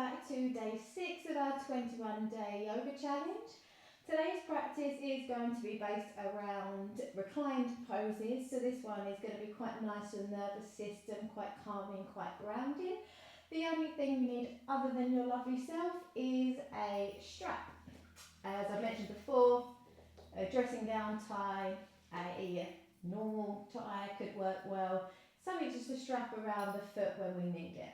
back to day 6 of our 21-day yoga challenge. Today's practice is going to be based around reclined poses, so this one is going to be quite nice for the nervous system, quite calming, quite grounding. The only thing you need other than your lovely self is a strap. As I mentioned before, a dressing gown tie, a normal tie could work well, something just to strap around the foot when we need it.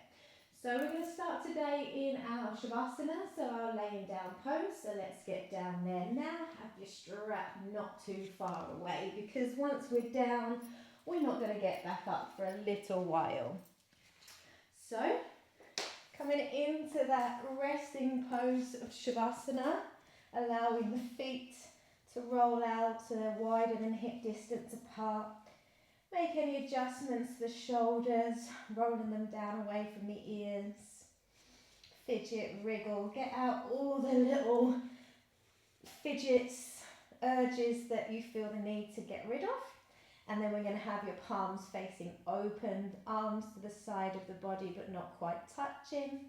So we're going to start today in our Shavasana, so our laying down pose. So let's get down there now. Have your strap not too far away, because once we're down, we're not going to get back up for a little while. So coming into that resting pose of Shavasana, allowing the feet to roll out so they're wider than hip distance apart. Make any adjustments to the shoulders, rolling them down away from the ears. Fidget, wriggle, get out all the little fidgets, urges that you feel the need to get rid of. And then we're going to have your palms facing open, arms to the side of the body but not quite touching.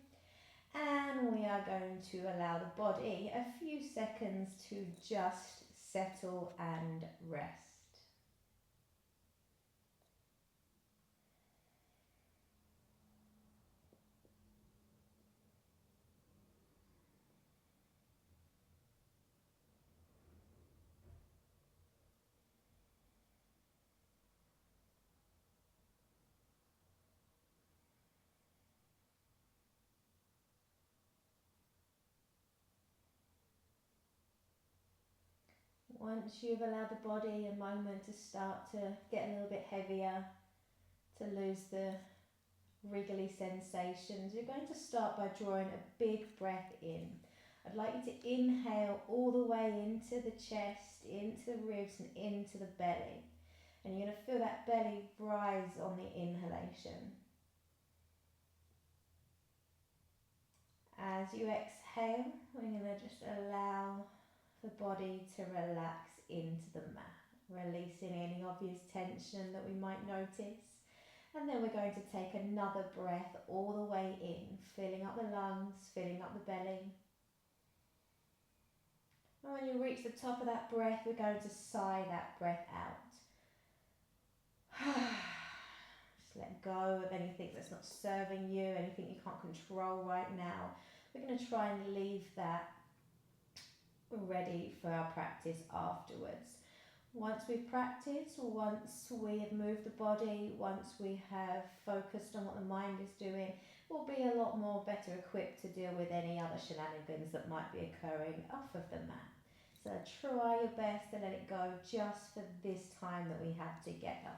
And we are going to allow the body a few seconds to just settle and rest. Once you've allowed the body a moment to start to get a little bit heavier, to lose the wriggly sensations, you're going to start by drawing a big breath in. I'd like you to inhale all the way into the chest, into the ribs and into the belly. And you're going to feel that belly rise on the inhalation. As you exhale, we're going to just allow the body to relax into the mat, releasing any obvious tension that we might notice. And then we're going to take another breath all the way in, filling up the lungs, filling up the belly. And when you reach the top of that breath, we're going to sigh that breath out. Just let go of anything that's not serving you, anything you can't control right now. We're going to try and leave that ready for our practice afterwards. Once we've practiced, once we have moved the body, once we have focused on what the mind is doing, we'll be a lot more better equipped to deal with any other shenanigans that might be occurring off of the mat. So try your best to let it go just for this time that we have together.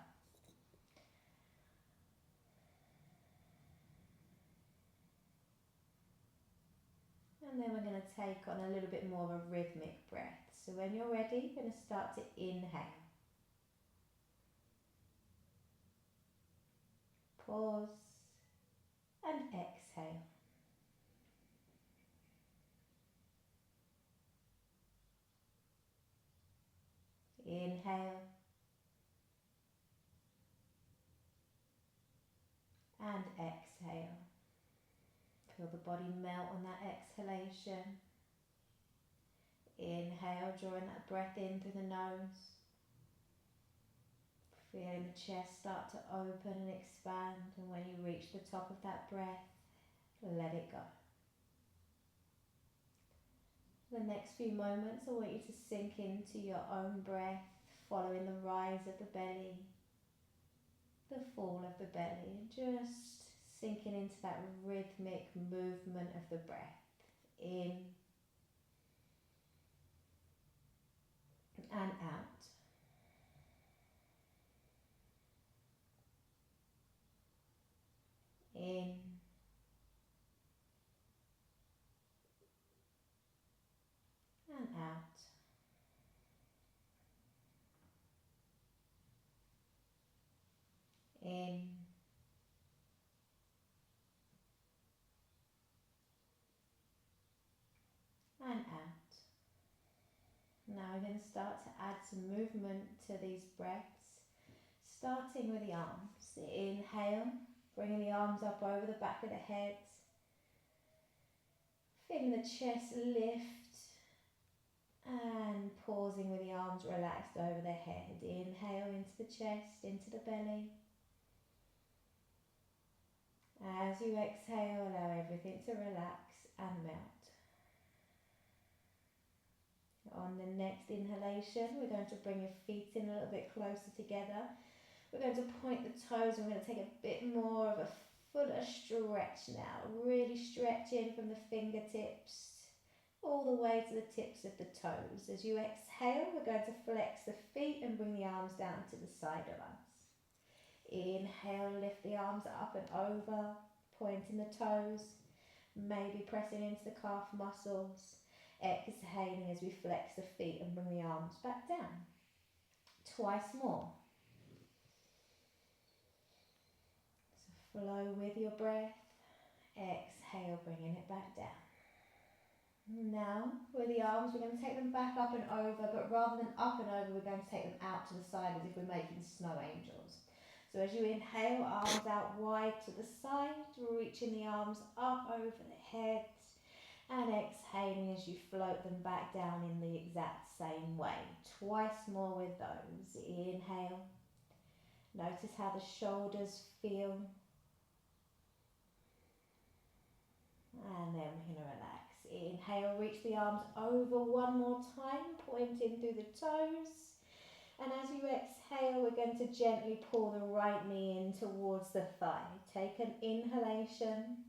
And then we're going to take on a little bit more of a rhythmic breath. So when you're ready, you're going to start to inhale. Pause and exhale. Inhale and exhale. Feel the body melt on that exhalation. Inhale, drawing that breath in through the nose. Feeling the chest start to open and expand, and when you reach the top of that breath, let it go. The next few moments I want you to sink into your own breath, following the rise of the belly, the fall of the belly, and just sinking into that rhythmic movement of the breath. In and out. In and out. In and out. Now we're going to start to add some movement to these breaths, starting with the arms. Inhale, bringing the arms up over the back of the head. Feeling the chest lift and pausing with the arms relaxed over the head. Inhale into the chest, into the belly. As you exhale, allow everything to relax and melt. On the next inhalation, we're going to bring your feet in a little bit closer together. We're going to point the toes and we're going to take a bit more of a fuller stretch now. Really stretching from the fingertips all the way to the tips of the toes. As you exhale, we're going to flex the feet and bring the arms down to the side of us. Inhale, lift the arms up and over, pointing the toes, maybe pressing into the calf muscles. Exhaling as we flex the feet and bring the arms back down. Twice more. So flow with your breath. Exhale, bringing it back down. Now, with the arms, we're going to take them back up and over, but rather than up and over, we're going to take them out to the side as if we're making snow angels. So as you inhale, arms out wide to the side, reaching the arms up over the head, and exhaling as you float them back down in the exact same way. Twice more with those. Inhale. Notice how the shoulders feel. And then we're going to relax. Inhale, reach the arms over one more time, pointing through the toes. And as you exhale, we're going to gently pull the right knee in towards the thigh. Take an inhalation.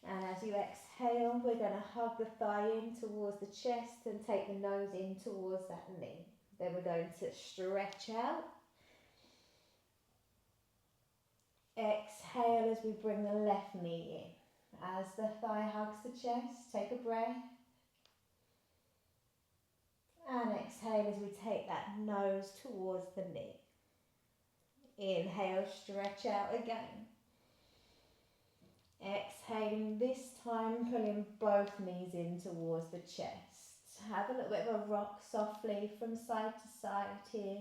And as you exhale, we're going to hug the thigh in towards the chest and take the nose in towards that knee. Then we're going to stretch out. Exhale as we bring the left knee in. As the thigh hugs the chest, take a breath. And exhale as we take that nose towards the knee. Inhale, stretch out again. Exhaling, this time pulling both knees in towards the chest. Have a little bit of a rock softly from side to side here.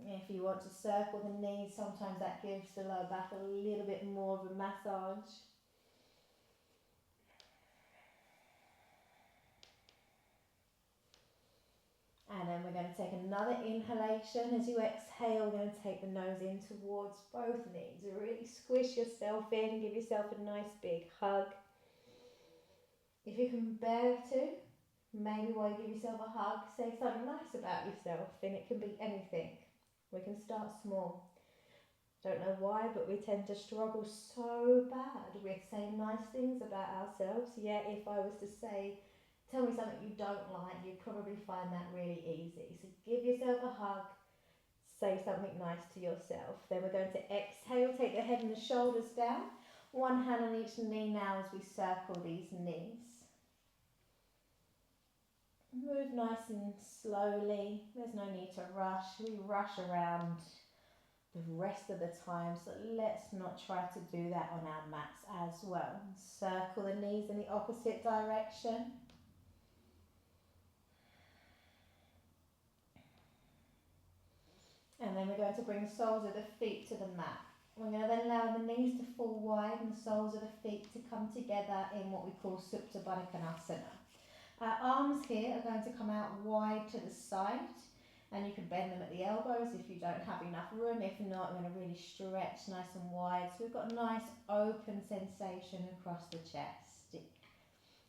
If you want to circle the knees, sometimes that gives the lower back a little bit more of a massage. And then we're going to take another inhalation. As you exhale, we're going to take the nose in towards both knees. Really squish yourself in, give yourself a nice big hug. If you can bear to, maybe while you give yourself a hug, say something nice about yourself, and it can be anything. We can start small. Don't know why, but we tend to struggle so bad with saying nice things about ourselves. Yet if I was to say, tell me something you don't like, you'd probably find that really easy. So give yourself a hug, say something nice to yourself. Then we're going to exhale, take the head and the shoulders down. One hand on each knee now as we circle these knees. Move nice and slowly. There's no need to rush. We rush around the rest of the time, so let's not try to do that on our mats as well. Circle the knees in the opposite direction. And then we're going to bring the soles of the feet to the mat. We're going to then allow the knees to fall wide and the soles of the feet to come together in what we call Supta Baddha Konasana. Our arms here are going to come out wide to the side, and you can bend them at the elbows if you don't have enough room. If not, we're going to really stretch nice and wide. So we've got a nice open sensation across the chest.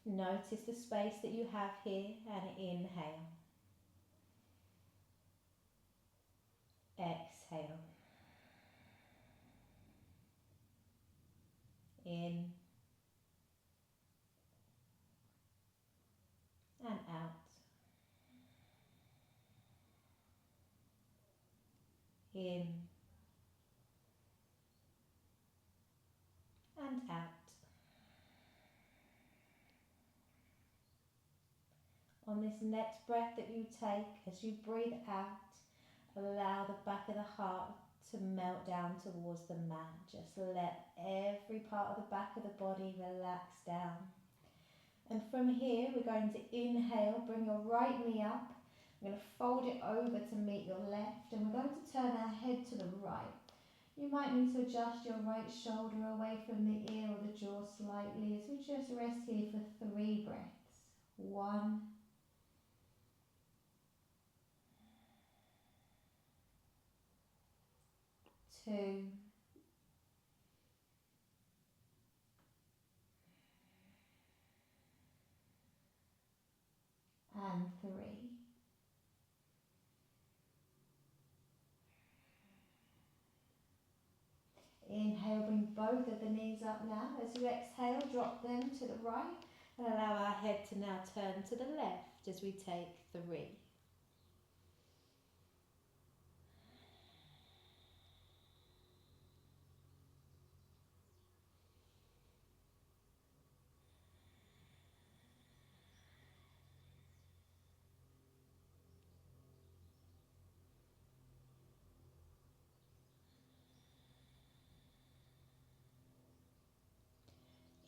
Notice the space that you have here, and inhale. Exhale. In and out. In and out. On this next breath that you take, as you breathe out, allow the back of the heart to melt down towards the mat. Just let every part of the back of the body relax down. And from here, we're going to inhale, bring your right knee up. We're going to fold it over to meet your left, and we're going to turn our head to the right. You might need to adjust your right shoulder away from the ear or the jaw slightly as we just rest here for 3 breaths. 1, 2, and 3. Inhale, bring both of the knees up now. As you exhale, drop them to the right and allow our head to now turn to the left as we take 3.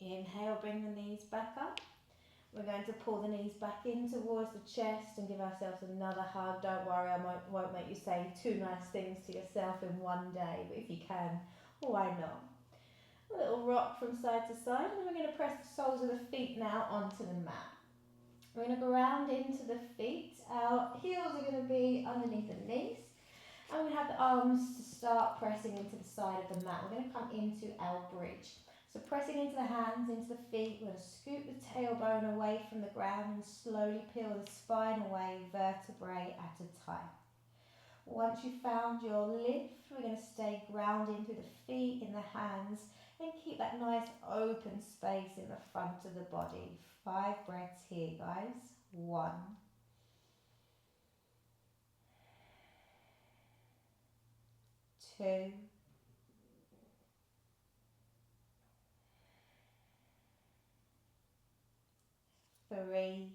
Inhale, bring the knees back up. We're going to pull the knees back in towards the chest and give ourselves another hug. Don't worry, I won't make you say 2 nice things to yourself in one day, but if you can, why not? A little rock from side to side, and then we're going to press the soles of the feet now onto the mat. We're going to ground into the feet. Our heels are going to be underneath the knees, and we have the arms to start pressing into the side of the mat. We're going to come into our bridge. So pressing into the hands, into the feet, we're going to scoop the tailbone away from the ground and slowly peel the spine away, vertebrae at a time. Once you've found your lift, we're going to stay grounding through the feet, in the hands, and keep that nice open space in the front of the body. 5 breaths here, guys. 1, 2, 3,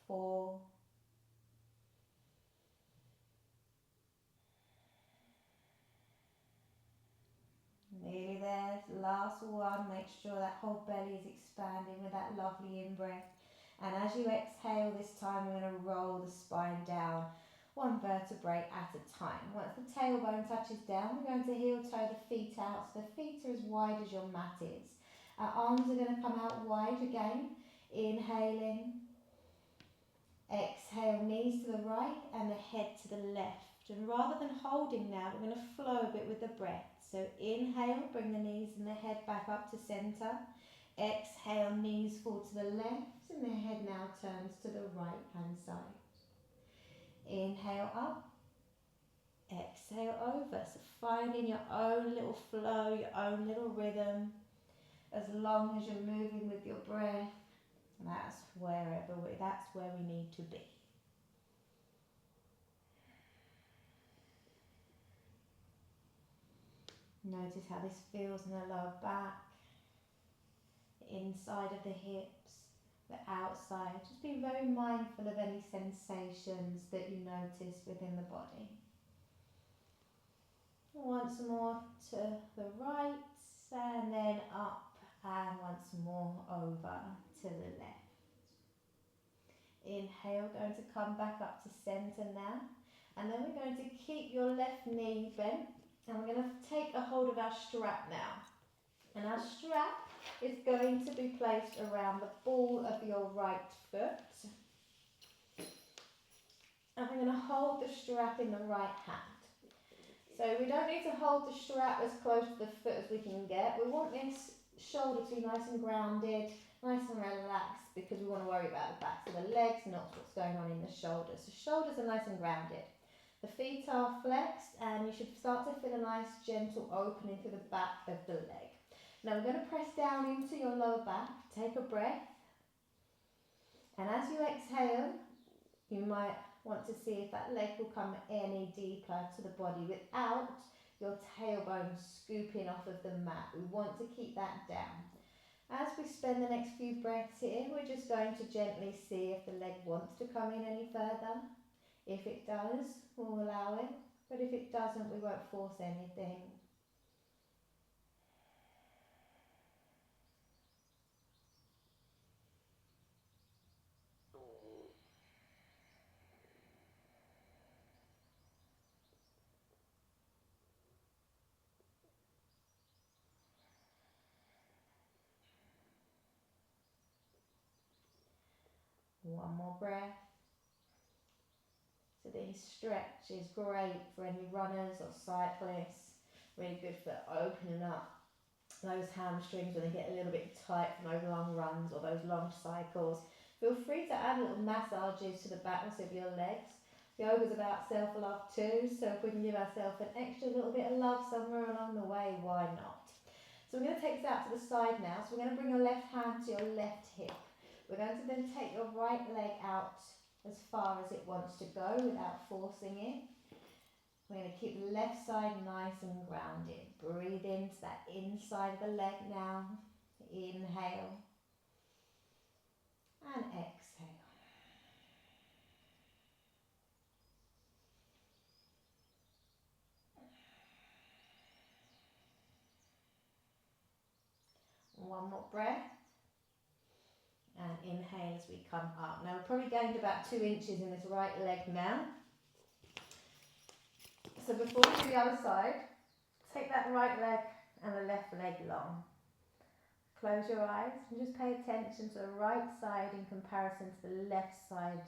4, nearly there. Last one. Make sure that whole belly is expanding with that lovely in-breath. And as you exhale this time, we're going to roll the spine down 1 vertebrae at a time. Once the tailbone touches down, we're going to heel toe the feet out so the feet are as wide as your mat is. Our arms are going to come out wide again. Inhaling. Exhale, knees to the right and the head to the left. And rather than holding now, we're going to flow a bit with the breath. So inhale, bring the knees and the head back up to centre. Exhale, knees fall to the left and the head now turns to the right hand side. Inhale up, exhale over. So finding your own little flow, your own little rhythm. As long as you're moving with your breath, that's where we need to be. Notice how this feels in the lower back, the inside of the hips, the outside. Just be very mindful of any sensations that you notice within the body. Once more to the right, and then up, and once more over to the left. Inhale, going to come back up to centre now, and then we're going to keep your left knee bent, and we're going to take a hold of our strap now. And our strap is going to be placed around the ball of your right foot. And we're going to hold the strap in the right hand. So we don't need to hold the strap as close to the foot as we can get. We want this shoulder to be nice and grounded, nice and relaxed, because we want to worry about the backs of the legs, not what's going on in the shoulders. So shoulders are nice and grounded. The feet are flexed, and you should start to feel a nice gentle opening through the back of the leg. Now we're going to press down into your lower back. Take a breath. And as you exhale, you might want to see if that leg will come any deeper to the body without your tailbone scooping off of the mat. We want to keep that down. As we spend the next few breaths here, we're just going to gently see if the leg wants to come in any further. If it does, we'll allow it. But if it doesn't, we won't force anything. One more breath. So this stretch is great for any runners or cyclists. Really good for opening up those hamstrings when they get a little bit tight from those long runs or those long cycles. Feel free to add little massages to the backs of your legs. Yoga's about self-love too, so if we can give ourselves an extra little bit of love somewhere along the way, why not? So we're going to take this out to the side now. So we're going to bring your left hand to your left hip. We're going to then take your right leg out as far as it wants to go without forcing it. We're going to keep the left side nice and grounded. Breathe into that inside of the leg now. Inhale and exhale. One more breath. And inhale as we come up. Now we've probably gained about 2 inches in this right leg now. So before we do the other side, take that right leg and the left leg long. Close your eyes and just pay attention to the right side in comparison to the left side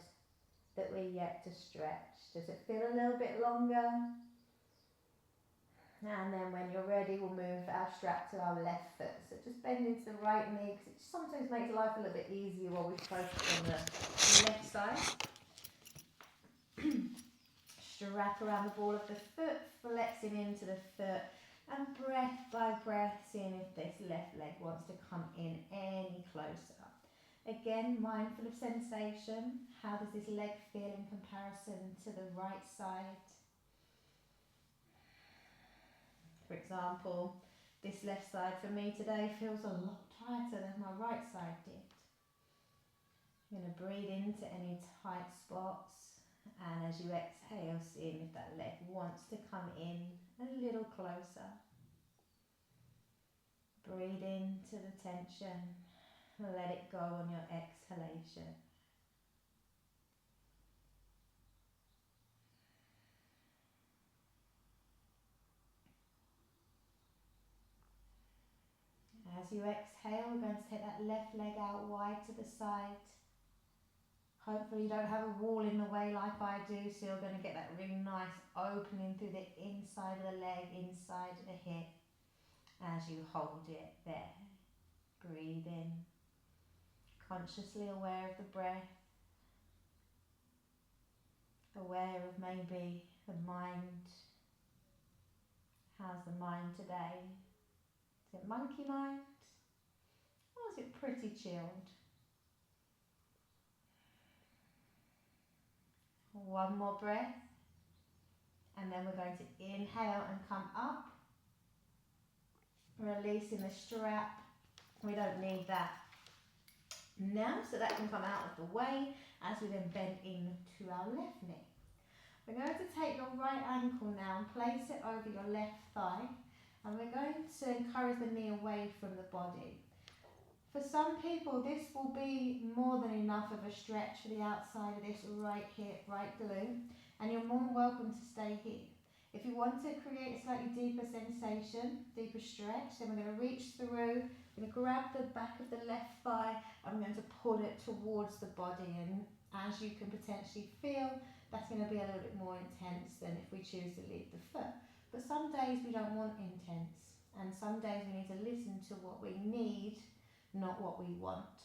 that we're yet to stretch. Does it feel a little bit longer? And then when you're ready, we'll move our strap to our left foot. So just bend into the right knee, because it sometimes makes life a little bit easier while we focus on the left side. Strap around the ball of the foot, flexing into the foot, and breath by breath, seeing if this left leg wants to come in any closer. Again, mindful of sensation. How does this leg feel in comparison to the right side? For example, this left side for me today feels a lot tighter than my right side did. I'm going to breathe into any tight spots, and as you exhale, seeing if that leg wants to come in a little closer. Breathe into the tension, let it go on your exhalation. As you exhale, we're going to take that left leg out wide to the side. Hopefully you don't have a wall in the way like I do, so you're going to get that really nice opening through the inside of the leg, inside of the hip, as you hold it there. Breathe in, consciously aware of the breath, aware of maybe the mind. How's the mind today? Is it monkey mind? Or is it pretty chilled? One more breath. And then we're going to inhale and come up. Releasing the strap. We don't need that now, so that can come out of the way as we then bend into our left knee. We're going to take your right ankle now and place it over your left thigh, and we're going to encourage the knee away from the body. For some people, this will be more than enough of a stretch for the outside of this right hip, right glute, and you're more than welcome to stay here. If you want to create a slightly deeper sensation, deeper stretch, then we're going to reach through, we're going to grab the back of the left thigh, and we're going to pull it towards the body, and as you can potentially feel, that's going to be a little bit more intense than if we choose to leave the foot. But some days we don't want intense, and some days we need to listen to what we need, not what we want.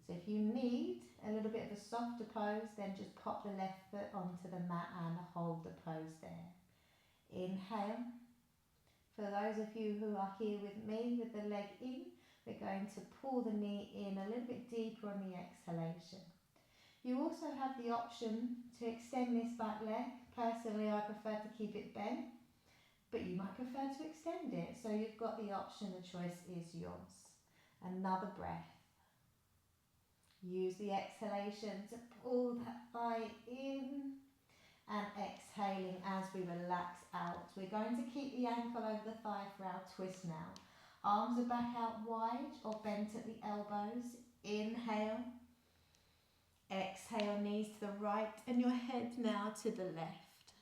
So if you need a little bit of a softer pose, then just pop the left foot onto the mat and hold the pose there. Inhale. For those of you who are here with me with the leg in, we're going to pull the knee in a little bit deeper on the exhalation. You also have the option to extend this back leg. Personally, I prefer to keep it bent, but you might prefer to extend it. So you've got the option, the choice is yours. Another breath. Use the exhalation to pull that thigh in and exhaling as we relax out. We're going to keep the ankle over the thigh for our twist now. Arms are back out wide or bent at the elbows. Inhale. Exhale, knees to the right and your head now to the left.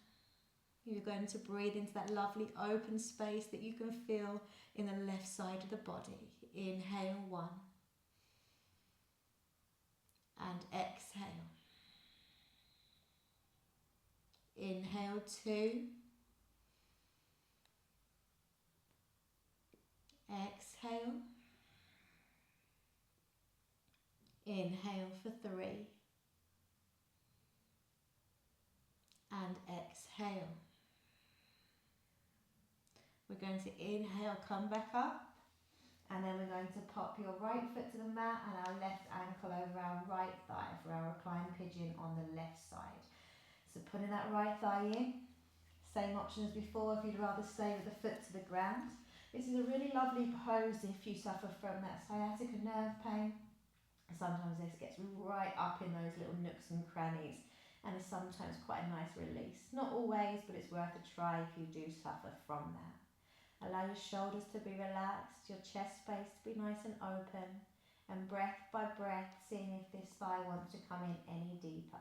You're going to breathe into that lovely open space that you can feel in the left side of the body. Inhale, 1. And exhale. exhale. Inhale 2. Exhale. Inhale for 3. And exhale. We're going to inhale, come back up. And then we're going to pop your right foot to the mat and our left ankle over our right thigh for our reclined pigeon on the left side. So putting that right thigh in. Same option as before if you'd rather stay with the foot to the ground. This is a really lovely pose if you suffer from that sciatica nerve pain. Sometimes this gets right up in those little nooks and crannies and is sometimes quite a nice release. Not always, but it's worth a try if you do suffer from that. Allow your shoulders to be relaxed, your chest space to be nice and open, and breath by breath seeing if this thigh wants to come in any deeper.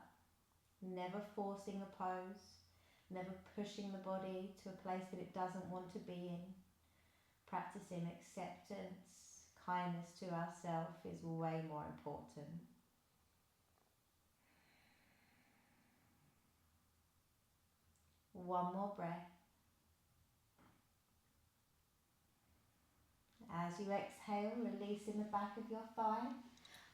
Never forcing the pose, never pushing the body to a place that it doesn't want to be in. Practicing acceptance, kindness to ourselves is way more important. One more breath. As you exhale, releasing the back of your thigh,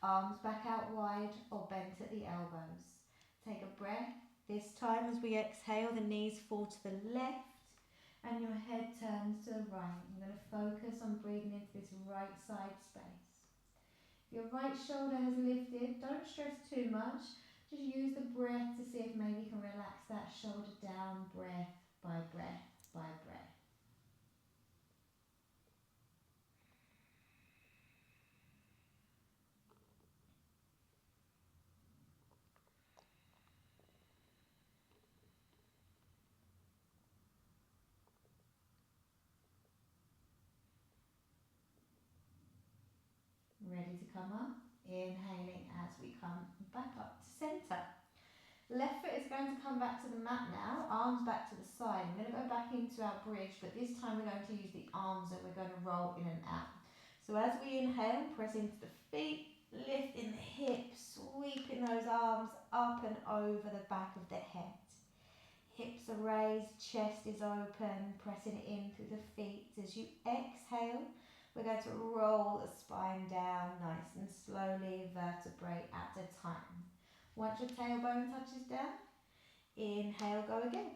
arms back out wide or bent at the elbows. Take a breath. This time as we exhale, the knees fall to the left and your head turns to the right. You're going to focus on breathing into this right side space. If your right shoulder has lifted, don't stress too much. Just use the breath to see if maybe you can relax that shoulder down, breath by breath by breath. Ready to come up, inhaling as we come back up to centre. Left foot is going to come back to the mat now, arms back to the side. We're going to go back into our bridge, but this time we're going to use the arms and we're going to roll in and out. So as we inhale, press into the feet, lifting the hips, sweeping those arms up and over the back of the head. Hips are raised, chest is open, pressing it in through the feet. As you exhale, we're going to roll the spine down nice and slowly, vertebrae at a time. Once your tailbone touches down, inhale, go again.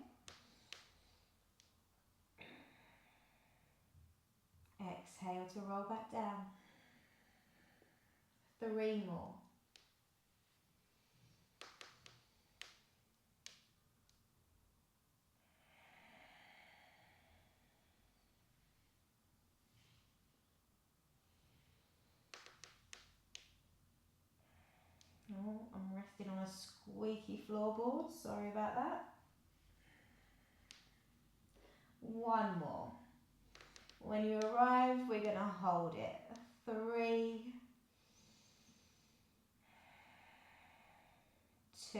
Exhale to roll back down. 3 more. Oh, I'm resting on a squeaky floorboard. Sorry about that. 1 more. When you arrive, we're going to hold it. 3, 2,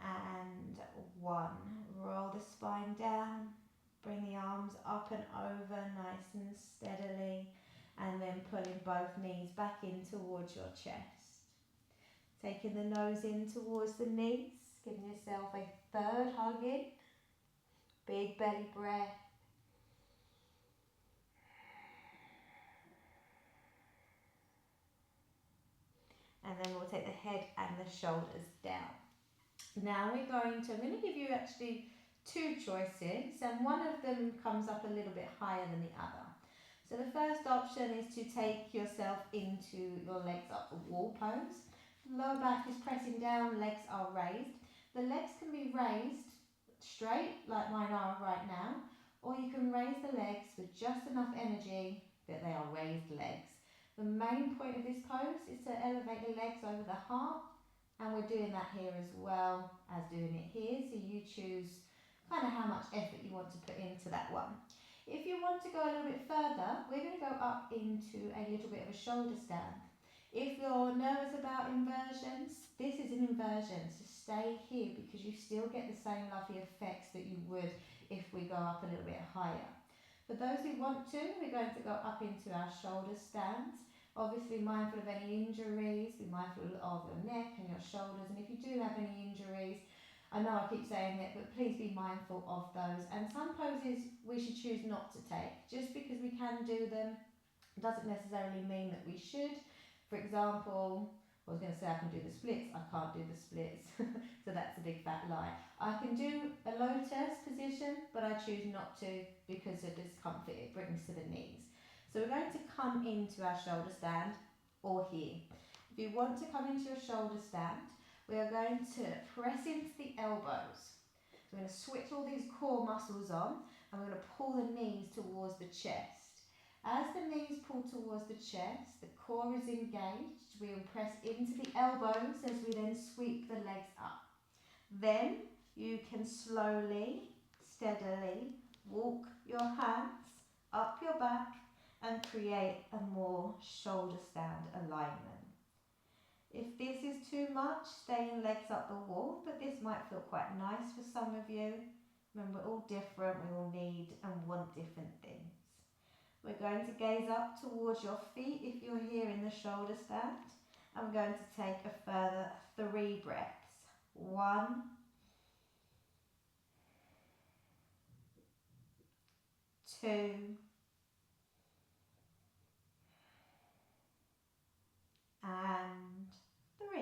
and 1. Roll the spine down. Bring the arms up and over nice and steadily. And then pulling both knees back in towards your chest. Taking the nose in towards the knees. Giving yourself a 3rd hug in. Big belly breath. And then we'll take the head and the shoulders down. Now I'm going to give you actually 2 choices, and one of them comes up a little bit higher than the other. So the first option is to take yourself into your legs up the wall pose. Lower back is pressing down, legs are raised. The legs can be raised straight like mine are right now, or you can raise the legs with just enough energy that they are raised legs. The main point of this pose is to elevate the legs over the heart, and we're doing that here as well as doing it here, so you choose kind of how much effort you want to put into that one. If you want to go a little bit further, we're going to go up into a little bit of a shoulder stand. If you're nervous about inversions, this is an inversion, so stay here because you still get the same lovely effects that you would if we go up a little bit higher. For those who want to, we're going to go up into our shoulder stands. Obviously mindful of any injuries, be mindful of your neck and your shoulders, and if you do have any injuries, I know I keep saying it, but please be mindful of those. And some poses we should choose not to take. Just because we can do them doesn't necessarily mean that we should. For example, I was going to say I can do the splits, I can't do the splits, so that's a big fat lie. I can do a lotus position, but I choose not to because of the discomfort it brings to the knees. So we're going to come into our shoulder stand, or here. If you want to come into your shoulder stand, we are going to press into the elbows. So we're going to switch all these core muscles on, and we're going to pull the knees towards the chest. As the knees pull towards the chest, the core is engaged. We will press into the elbows as we then sweep the legs up. Then you can slowly, steadily walk your hands up your back and create a more shoulder stand alignment. If this is too much, staying legs up the wall, but this might feel quite nice for some of you. Remember, we're all different, we all need and want different things. We're going to gaze up towards your feet if you're here in the shoulder stand. And we're going to take a further 3 breaths. 1, 2, and 3.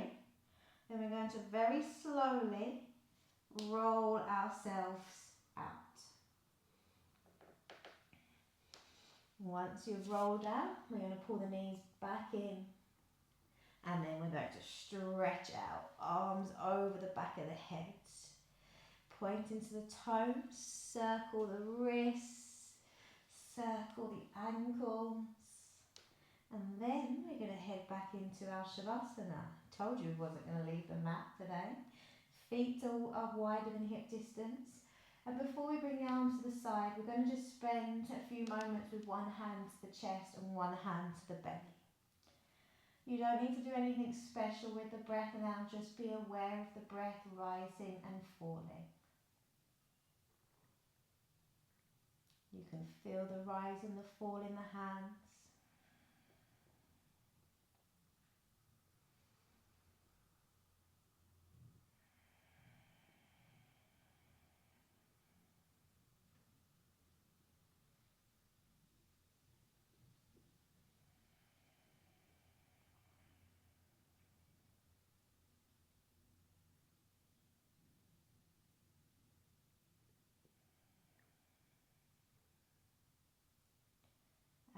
Then we're going to very slowly roll ourselves out. Once you've rolled out, we're going to pull the knees back in, and then we're going to stretch out, arms over the back of the head, pointing to the toes, circle the wrists, circle the ankles, and then we're going to head back into our Shavasana. Told you we wasn't going to leave the mat today. Feet are wider than hip distance. And before we bring the arms to the side, we're going to just spend a few moments with one hand to the chest and one hand to the belly. You don't need to do anything special with the breath now, just be aware of the breath rising and falling. You can feel the rise and the fall in the hands.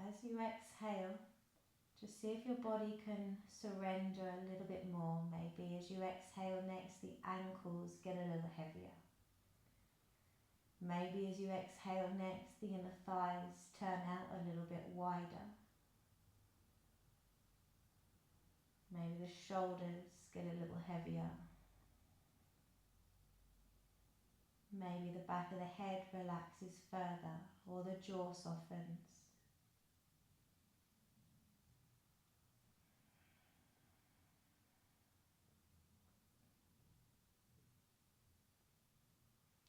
As you exhale, just see if your body can surrender a little bit more. Maybe as you exhale next, the ankles get a little heavier. Maybe as you exhale next, the inner thighs turn out a little bit wider. Maybe the shoulders get a little heavier. Maybe the back of the head relaxes further, or the jaw softens.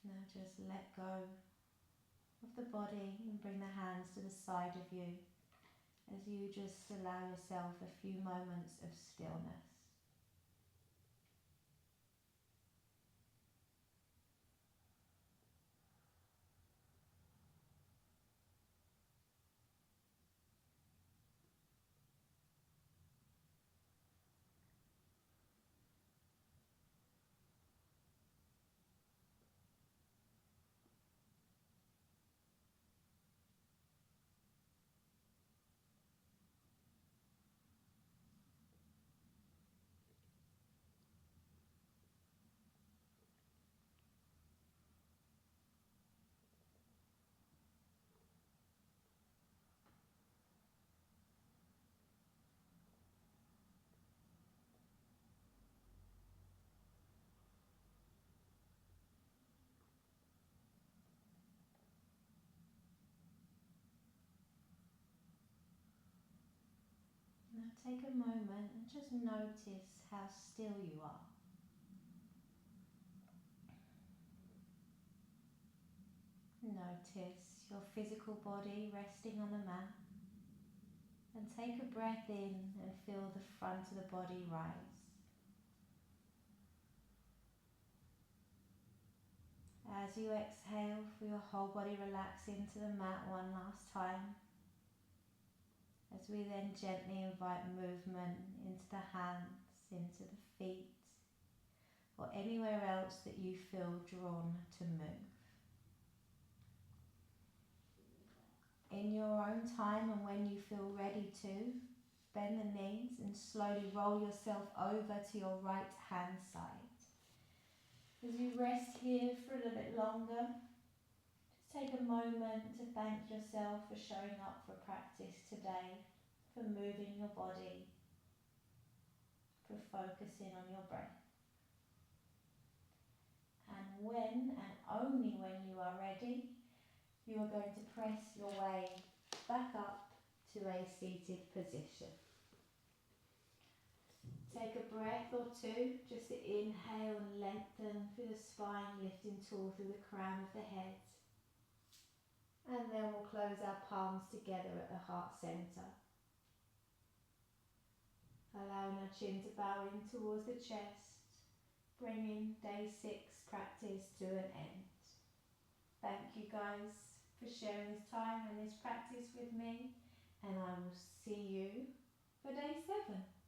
Now just let go of the body and bring the hands to the side of you as you just allow yourself a few moments of stillness. Now take a moment and just notice how still you are. Notice your physical body resting on the mat And take a breath in and feel the front of the body rise. As you exhale, feel your whole body relax into the mat one last time. As we then gently invite movement into the hands, into the feet, or anywhere else that you feel drawn to move. In your own time and when you feel ready to, bend the knees and slowly roll yourself over to your right hand side. As you rest here for a little bit longer, just take a moment to thank yourself for showing up for practice today, for moving your body, for focusing on your breath. And when and only when you are ready, you are going to press your way back up to a seated position. Take a breath or two, just to inhale and lengthen through the spine, lifting tall through the crown of the head. And then we'll close our palms together at the heart centre. Allowing our chin to bow in towards the chest, bringing day 6 practice to an end. Thank you guys for sharing this time and this practice with me, and I will see you for day 7.